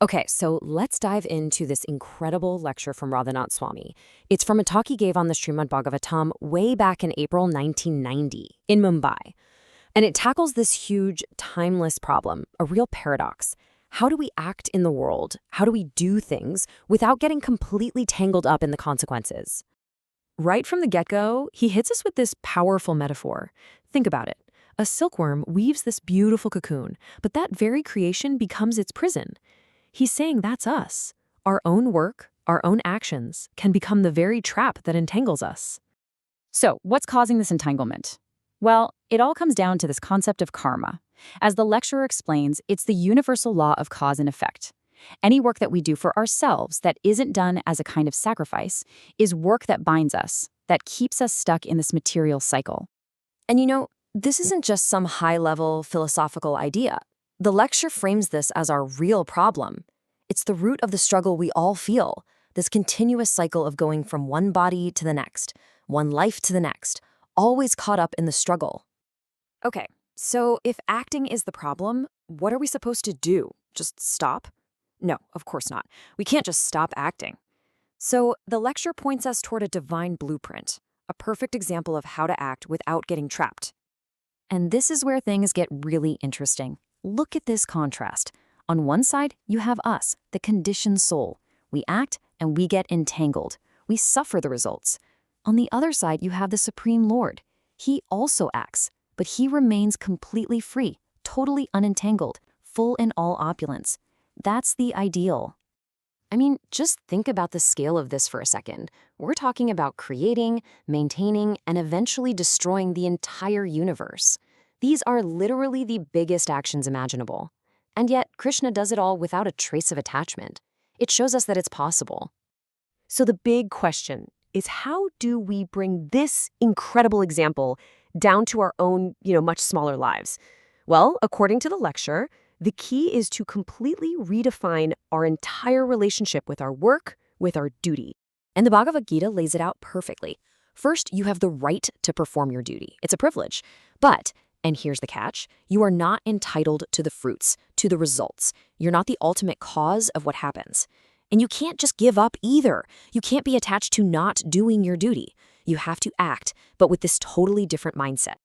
Okay, so let's dive into this incredible lecture from Radhanath Swami. It's from a talk he gave on the Srimad Bhagavatam way back in April 1990 in Mumbai. And it tackles this huge, timeless problem, a real paradox. How do we act in the world? How do we do things without getting completely tangled up in the consequences? Right from the get-go, he hits us with this powerful metaphor. Think about it. A silkworm weaves this beautiful cocoon, but that very creation becomes its prison. He's saying that's us. Our own work, our own actions, can become the very trap that entangles us. So, what's causing this entanglement? Well, it all comes down to this concept of karma. As the lecturer explains, it's the universal law of cause and effect. Any work that we do for ourselves that isn't done as a kind of sacrifice is work that binds us, that keeps us stuck in this material cycle. And this isn't just some high-level philosophical idea. The lecture frames this as our real problem. It's the root of the struggle we all feel, this continuous cycle of going from one body to the next, one life to the next, always caught up in the struggle. Okay, so if acting is the problem, what are we supposed to do? Just stop? No, of course not. We can't just stop acting. So the lecture points us toward a divine blueprint, a perfect example of how to act without getting trapped. And this is where things get really interesting. Look at this contrast. On one side, you have us, the conditioned soul. We act and we get entangled. We suffer the results. On the other side, you have the Supreme Lord. He also acts, but he remains completely free, totally unentangled, full in all opulence. That's the ideal. I mean, just think about the scale of this for a second. We're talking about creating, maintaining, and eventually destroying the entire universe. These are literally the biggest actions imaginable. And yet, Krishna does it all without a trace of attachment. It shows us that it's possible. So the big question is, how do we bring this incredible example down to our own, much smaller lives? Well, according to the lecture, the key is to completely redefine our entire relationship with our work, with our duty. And the Bhagavad Gita lays it out perfectly. First, you have the right to perform your duty. It's a privilege. But, and here's the catch, you are not entitled to the fruits, to the results. You're not the ultimate cause of what happens. And you can't just give up either. You can't be attached to not doing your duty. You have to act, but with this totally different mindset.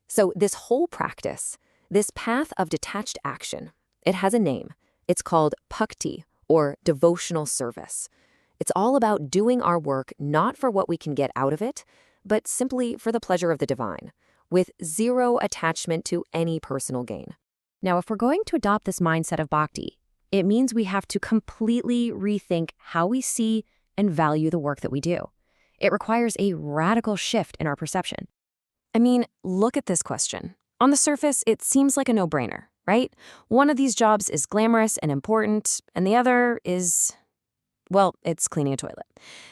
So this whole practice, this path of detached action, it has a name. It's called bhakti, or devotional service. It's all about doing our work not for what we can get out of it, but simply for the pleasure of the divine, with zero attachment to any personal gain. Now, if we're going to adopt this mindset of bhakti, it means we have to completely rethink how we see and value the work that we do. It requires a radical shift in our perception. I mean, look at this question. On the surface, it seems like a no-brainer, right? One of these jobs is glamorous and important, and the other is, well, it's cleaning a toilet.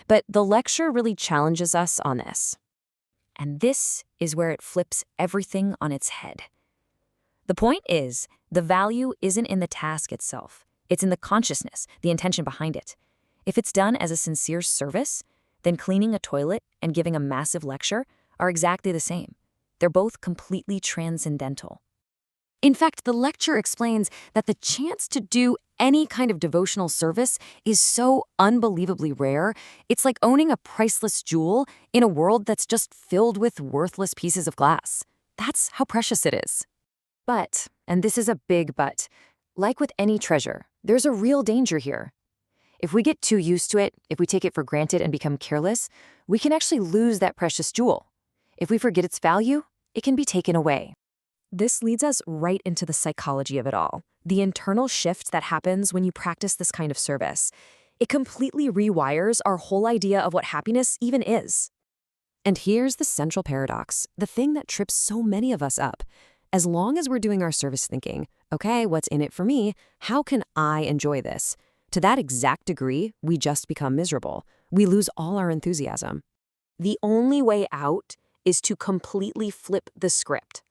But the lecture really challenges us on this. And this is where it flips everything on its head. The point is, the value isn't in the task itself. It's in the consciousness, the intention behind it. If it's done as a sincere service, then cleaning a toilet and giving a massive lecture are exactly the same. They're both completely transcendental. In fact, the lecture explains that the chance to do any kind of devotional service is so unbelievably rare, it's like owning a priceless jewel in a world that's just filled with worthless pieces of glass. That's how precious it is. But, and this is a big but, like with any treasure, there's a real danger here. If we get too used to it, if we take it for granted and become careless, we can actually lose that precious jewel. If we forget its value, it can be taken away. This leads us right into the psychology of it all, the internal shift that happens when you practice this kind of service. It completely rewires our whole idea of what happiness even is. And here's the central paradox, the thing that trips so many of us up. As long as we're doing our service thinking, okay, what's in it for me? How can I enjoy this? To that exact degree, we just become miserable. We lose all our enthusiasm. The only way out is to completely flip the script.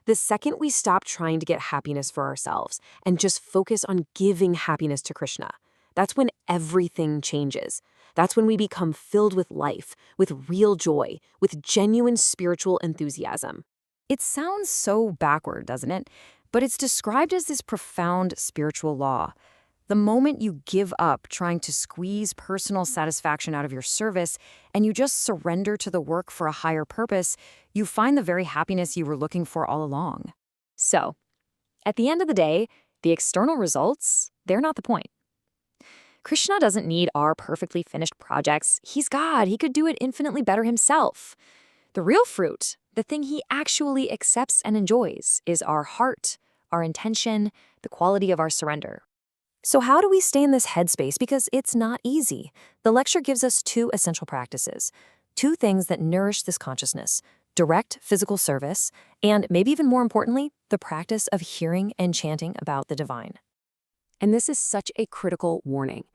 The second we stop trying to get happiness for ourselves and just focus on giving happiness to Krishna, that's when everything changes. That's when we become filled with life, with real joy, with genuine spiritual enthusiasm. It sounds so backward, doesn't it? But it's described as this profound spiritual law. The moment you give up trying to squeeze personal satisfaction out of your service and you just surrender to the work for a higher purpose, you find the very happiness you were looking for all along. So, at the end of the day, the external results, they're not the point. Krishna doesn't need our perfectly finished projects. He's God. He could do it infinitely better himself. The real fruit, the thing he actually accepts and enjoys, is our heart, our intention, the quality of our surrender. So how do we stay in this headspace? Because it's not easy. The lecture gives us two essential practices, two things that nourish this consciousness: direct physical service, and maybe even more importantly, the practice of hearing and chanting about the divine. And this is such a critical warning.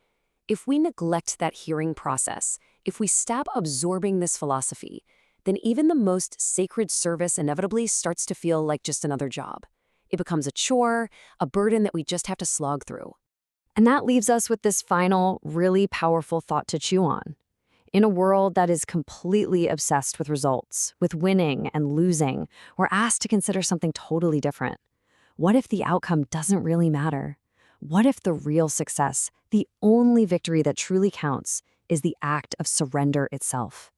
If we neglect that hearing process, if we stop absorbing this philosophy, then even the most sacred service inevitably starts to feel like just another job. It becomes a chore, a burden that we just have to slog through. And that leaves us with this final, really powerful thought to chew on. In a world that is completely obsessed with results, with winning and losing, we're asked to consider something totally different. What if the outcome doesn't really matter? What if the real success, the only victory that truly counts, is the act of surrender itself?